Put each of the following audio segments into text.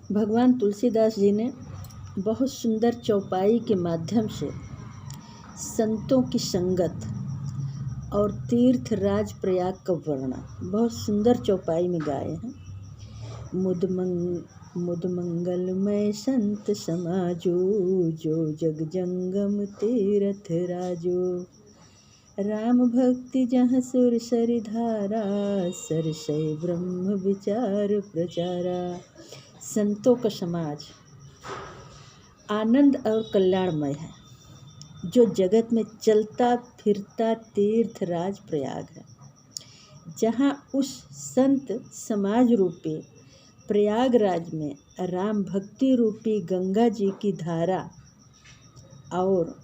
भगवान तुलसीदास जी ने बहुत सुंदर चौपाई के माध्यम से संतों की संगत और तीर्थ राज प्रयाग का वर्णन बहुत सुंदर चौपाई में गाए हैं। मुद मंगलमय संत समाजो, जो जग जंगम तीर्थ राजो। राम भक्ति जहाँ सुर सरि धारा, सरसय ब्रह्म विचार प्रचारा। संतों का समाज आनंद और कल्याणमय है, जो जगत में चलता फिरता तीर्थ राज प्रयाग है। जहाँ उस संत समाज रूपी प्रयागराज में राम भक्ति रूपी गंगा जी की धारा और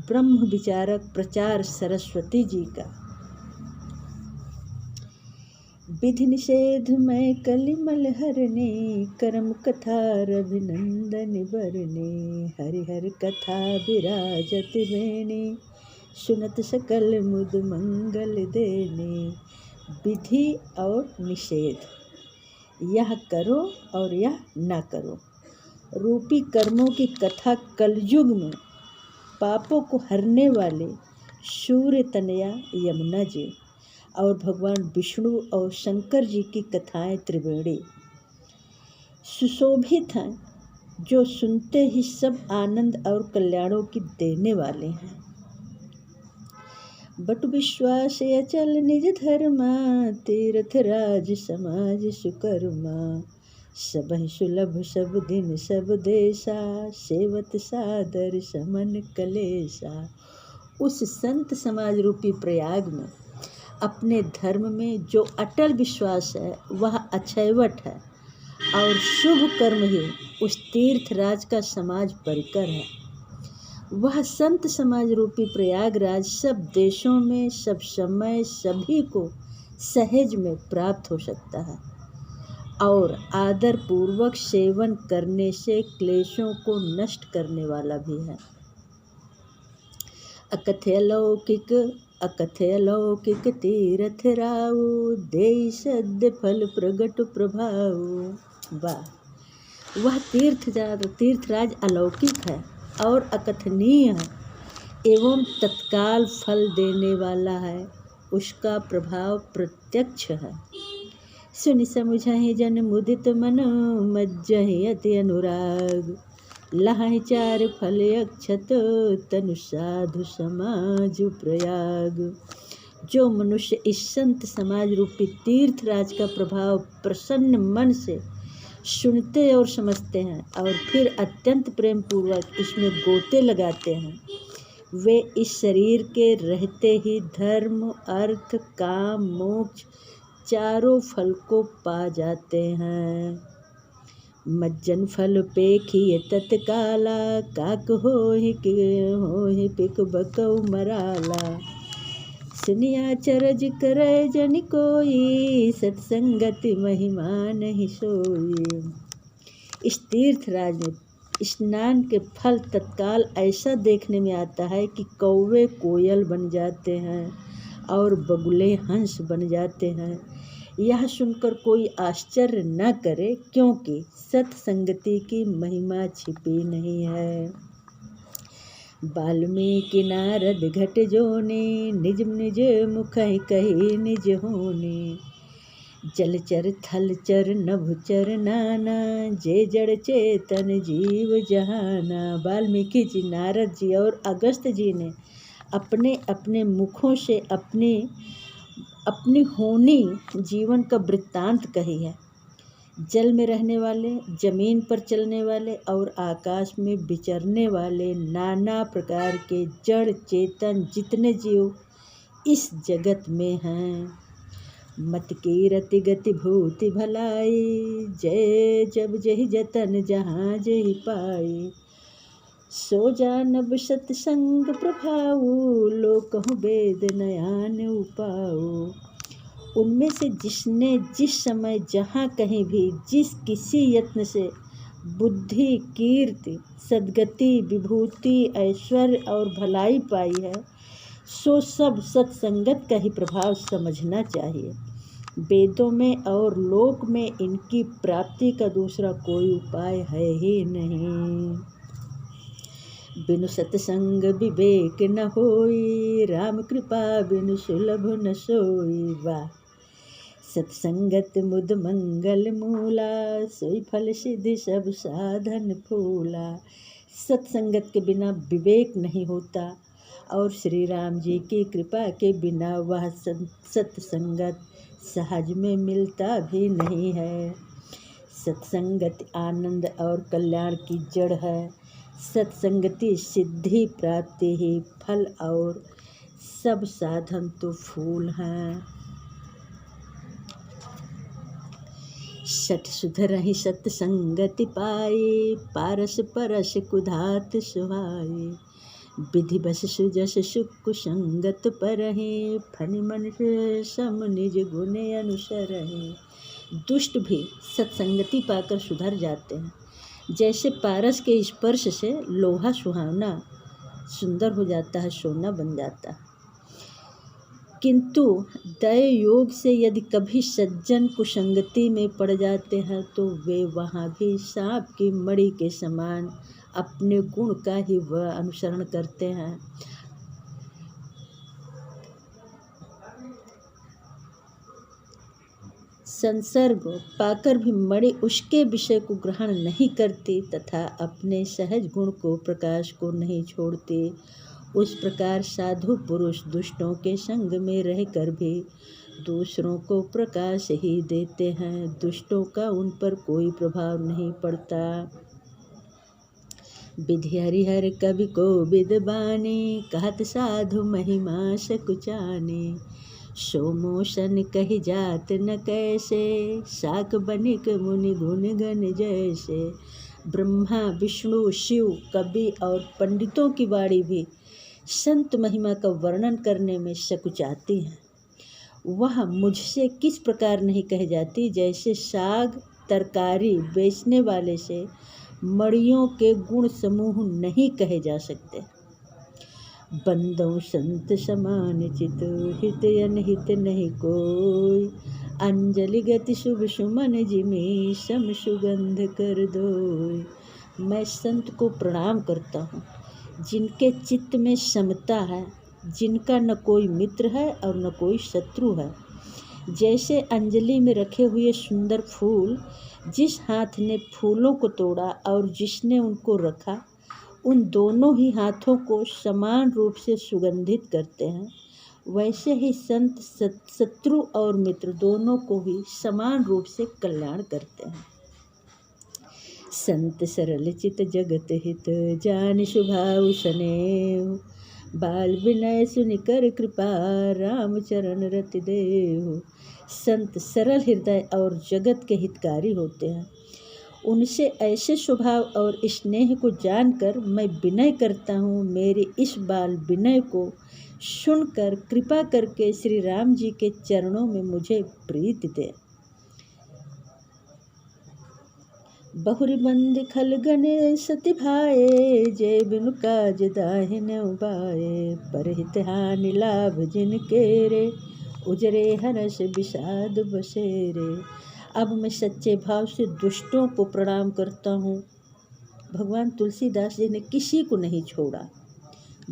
ब्रह्म विचारक प्रचार सरस्वती जी का विधि निषेध में कलिमल हरने, करम कथा रभिनंदन बरने। हरिहर कथा विराजत बेने, सुनत सकल मुद मंगल देने। विधि और निषेध, यह करो और यह न करो रूपी कर्मों की कथा कलयुग में पापों को हरने वाले सूर्य तनया यमुना जी और भगवान विष्णु और शंकर जी की कथाएं त्रिवेणी सुशोभित हैं, जो सुनते ही सब आनंद और कल्याणों की देने वाले हैं। बट विश्वास अचल निज धर्मा, तीर्थ राज समाज सुकर्मा। सबहि सुलभ सब दिन सब देशा, सेवत सादर समन कलेशा। उस संत समाज रूपी प्रयाग में अपने धर्म में जो अटल विश्वास है वह अक्षयवट है, और शुभ कर्म ही उस तीर्थराज का समाज परिकर है। वह संत समाज रूपी प्रयागराज सब देशों में सब समय सभी को सहज में प्राप्त हो सकता है, और आदर पूर्वक सेवन करने से क्लेशों को नष्ट करने वाला भी है। अकथ्य लौकिक तीर्थ राव, देई सद्य फल प्रगट प्रभाव। वाह, वह तीर्थराज अलौकिक है और अकथनीय है एवं तत्काल फल देने वाला है। उसका प्रभाव प्रत्यक्ष है। सुनि समुझहि जन मुदित मन, मज्जहि अति अनुराग। लहहि चार फल अक्षत, तनु साधु समाज प्रयाग। जो मनुष्य इस संत समाज रूपी तीर्थराज का प्रभाव प्रसन्न मन से सुनते और समझते हैं और फिर अत्यंत प्रेम पूर्वक इसमें गोते लगाते हैं, वे इस शरीर के रहते ही धर्म अर्थ काम मोक्ष चारों फल को पा जाते हैं। मज्जन फल पेखिए तत्काला, काक होहि पिक बकौ मराला। सुनिया चरज करे जन कोई, सत्संगति महिमा नहीं सोई। इस तीर्थराज में स्नान के फल तत्काल ऐसा देखने में आता है कि कौवे कोयल बन जाते हैं और बगुले हंस बन जाते हैं। यह सुनकर कोई आश्चर्य न करे, क्योंकि सत्संगति की महिमा छिपी नहीं है। वाल्मीकि नारद घट जोने, निज निज मुख कही निज होने। जलचर थलचर नभचर नाना, जे जड़ चेतन जीव जहाना। वाल्मीकि जी, नारद जी और अगस्त्य जी ने अपने अपने मुखों से अपनी होनी जीवन का वृत्तांत कही है। जल में रहने वाले, जमीन पर चलने वाले और आकाश में विचरने वाले नाना प्रकार के जड़ चेतन जितने जीव इस जगत में हैं। मत की रति गति भूति भलाई, जय जब जहि जतन जहाँ जहि पाई। सो जानब सत्संग प्रभाऊ, लोकहु वेद नयान उपाऊ। उनमें से जिसने जिस समय जहाँ कहीं भी जिस किसी यत्न से बुद्धि कीर्ति सद्गति विभूति ऐश्वर्य और भलाई पाई है, सो सब सत्संगत का ही प्रभाव समझना चाहिए। वेदों में और लोक में इनकी प्राप्ति का दूसरा कोई उपाय है ही नहीं। बिनु सत्संग विवेक न होई, राम कृपा बिनु सुलभ न सोई। वाह। सत्संगत मुद मंगल मूला, सोई फल सिद्धि सब साधन फूला। सत्संगत के बिना विवेक नहीं होता और श्री राम जी की कृपा के बिना वह सत्संगत सहज में मिलता भी नहीं है। सत्संगत आनंद और कल्याण की जड़ है। सत्संगति सिद्धि प्राप्ति ही फल और सब साधन तो फूल हैं। सठ सुधरहि सत्संगति पाए, पारस परस कुधात सुहाए। विधि बस सुजस सुख संगत परहि, फनि मन सम निज गुण अनुसरहि। दुष्ट भी सत्संगति पाकर सुधर जाते हैं। जैसे पारस के स्पर्श से लोहा सुहावना सुंदर हो जाता है, सोना बन जाता है। किंतु दय योग से यदि कभी सज्जन कुसंगति में पड़ जाते हैं तो वे वहाँ भी सांप की मणि के समान अपने गुण का ही वह अनुसरण करते हैं। संसर्ग पाकर भी मणि उसके विषय को ग्रहण नहीं करती तथा अपने सहज गुण को प्रकाश को नहीं छोड़ती। उस प्रकार साधु पुरुष दुष्टों के संग में रहकर भी दूसरों को प्रकाश ही देते हैं। दुष्टों का उन पर कोई प्रभाव नहीं पड़ता। विधि हरिहर कवि को विद्वानी, कहत साधु महिमा सकुचानी। सो मोशन कही जात न कैसे, साक बनिक मुनि गुण गण जैसे। ब्रह्मा विष्णु शिव कवि और पंडितों की वाणी भी संत महिमा का वर्णन करने में सकुचाती हैं। वह मुझसे किस प्रकार नहीं कह जाती, जैसे साग तरकारी बेचने वाले से मड़ियों के गुण समूह नहीं कहे जा सकते। बंदों संत समान चित, हित अनहित नहीं कोई। अंजलि गति शुभ सुमन जिमी, सम सुगंध कर दोई। मैं संत को प्रणाम करता हूँ जिनके चित्त में समता है, जिनका न कोई मित्र है और न कोई शत्रु है। जैसे अंजलि में रखे हुए सुंदर फूल, जिस हाथ ने फूलों को तोड़ा और जिसने उनको रखा, उन दोनों ही हाथों को समान रूप से सुगंधित करते हैं, वैसे ही संत शत्रु और मित्र दोनों को ही समान रूप से कल्याण करते हैं। संत सरल चित जगत हित, जान स्वभाव सनेहु। बाल विनय सुनिकर कृपा, राम चरण रति देहु। संत सरल हृदय और जगत के हितकारी होते हैं। उनसे ऐसे स्वभाव और स्नेह को जानकर मैं विनय करता हूँ। मेरे इस बाल विनय को सुनकर कृपा करके श्री राम जी के चरणों में मुझे प्रीति दे। बहुरी बंद खल गने सति भाए, जय बिनु काज दाहि न उबाए। परहित हानि लाभ जिन केरे, उजरे हरस विषाद बसेरे। अब मैं सच्चे भाव से दुष्टों को प्रणाम करता हूँ। भगवान तुलसीदास जी ने किसी को नहीं छोड़ा।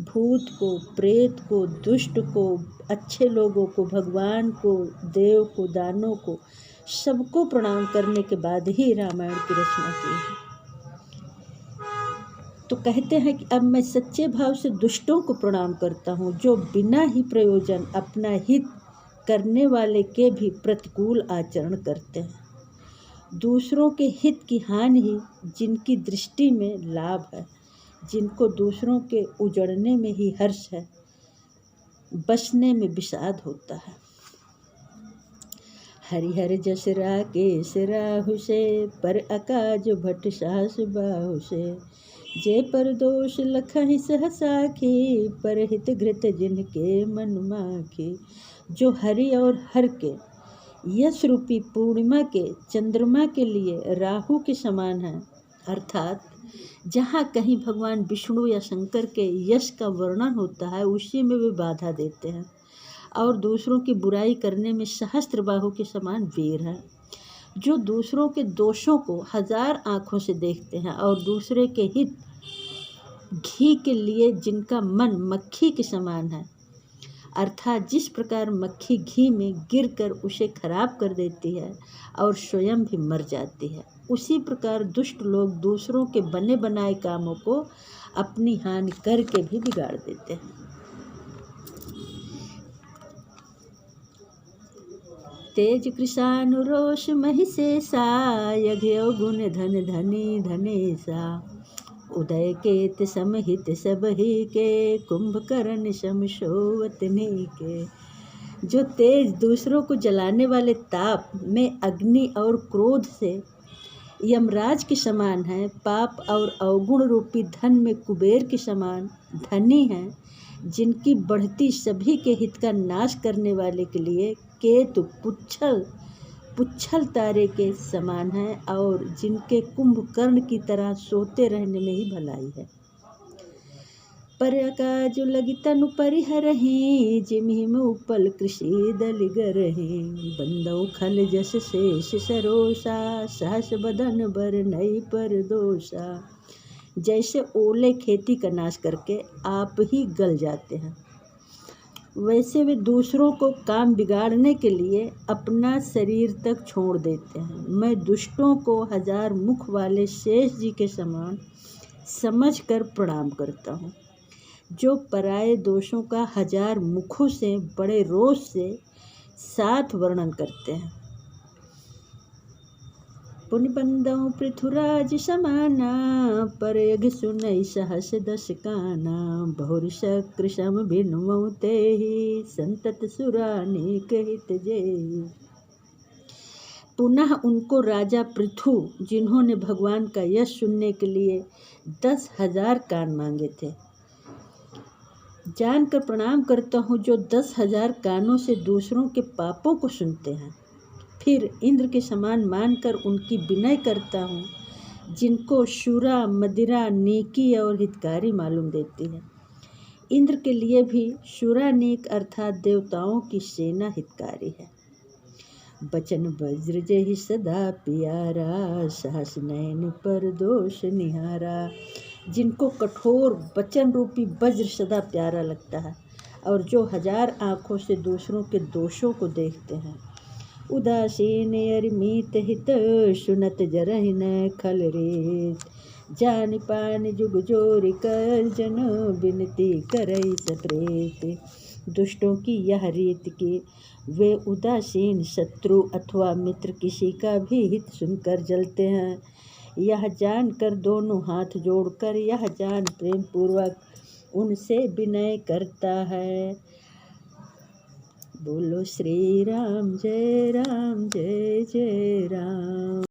भूत को, प्रेत को, दुष्ट को, अच्छे लोगों को, भगवान को, देव को, दानों को, सबको प्रणाम करने के बाद ही रामायण की रचना की है। तो कहते हैं कि अब मैं सच्चे भाव से दुष्टों को प्रणाम करता हूँ, जो बिना ही प्रयोजन अपना हित करने वाले के भी प्रतिकूल आचरण करते हैं। दूसरों के हित की हानि ही जिनकी दृष्टि में लाभ है, जिनको दूसरों के उजड़ने में ही हर्ष है, बसने में विषाद होता है। हरिहर जस राकेश राहु से, पर अकाज भट साहस बाहु से। जे पर दोष लखहि सहसाखी, पर हित घृत जिनके मन माखी। जो हरि और हर के यश रूपी पूर्णिमा के चंद्रमा के लिए राहु के समान है, अर्थात जहाँ कहीं भगवान विष्णु या शंकर के यश का वर्णन होता है उसी में वे बाधा देते हैं, और दूसरों की बुराई करने में सहस्त्रबाहु के समान वीर है, जो दूसरों के दोषों को 1000 आँखों से देखते हैं और दूसरे के हित घी के लिए जिनका मन मक्खी के समान है, अर्थात जिस प्रकार मक्खी घी में गिरकर उसे खराब कर देती है और स्वयं भी मर जाती है, उसी प्रकार दुष्ट लोग दूसरों के बने बनाए कामों को अपनी हानि करके भी बिगाड़ देते हैं। तेज कृशानुरोष महिषेषा यज्ञ गुण धन धनी धनेशा उदय केत समहित सब ही के कुंभकर्ण समशोवतनी के। जो तेज दूसरों को जलाने वाले ताप में अग्नि और क्रोध से यमराज के समान है, पाप और अवगुण रूपी धन में कुबेर के समान धनी हैं, जिनकी बढ़ती सभी के हित का नाश करने वाले के लिए केतु पुच्छल तारे के समान है और जिनके कुंभकर्ण की तरह सोते रहने में ही भलाई है। परका जो लगी तनु परिहरहि जिमिम उपल कृषि दलिगरहि बंदौ खल जस शेष सरोसा सहस बदन बर नई पर दोषा। जैसे ओले खेती का नाश करके आप ही गल जाते हैं, वैसे वे दूसरों को काम बिगाड़ने के लिए अपना शरीर तक छोड़ देते हैं। मैं दुष्टों को 1000 मुख वाले शेष जी के समान समझकर प्रणाम करता हूँ, जो पराये दोषों का 1000 मुखों से बड़े रोष से साथ वर्णन करते हैं। पुनिबंदौ पृथुराज समाना पर यज्ञ सुनई सहस दस काना बहुरी शक्र सम भिन्नौ तेहि संतत सुरानीक हित जेहि। पुनः उनको राजा पृथु, जिन्होंने भगवान का यश सुनने के लिए 10,000 कान मांगे थे, जानकर प्रणाम करता हूँ, जो 10,000 कानों से दूसरों के पापों को सुनते हैं। फिर इंद्र के समान मानकर उनकी विनय करता हूँ, जिनको शूरा मदिरा नेकी और हितकारी मालूम देती है। इंद्र के लिए भी शूरानेक अर्थात देवताओं की सेना हितकारी है। बचन वज्र जहि सदा प्यारा सहस नयन पर दोष निहारा। जिनको कठोर वचन रूपी वज्र सदा प्यारा लगता है और जो 1000 आँखों से दूसरों के दोषों को देखते हैं। उदासीन अरिमित हित सुनत जरहि न खल रेत जान पान जुग जोरि कर जन विनती करई सप्रेत। दुष्टों की यह रीत कि वे उदासीन शत्रु अथवा मित्र किसी का भी हित सुनकर जलते हैं, यह जानकर दोनों हाथ जोड़कर यह जान प्रेम पूर्वक उनसे विनय करता है। बोलो श्री राम जय जय राम।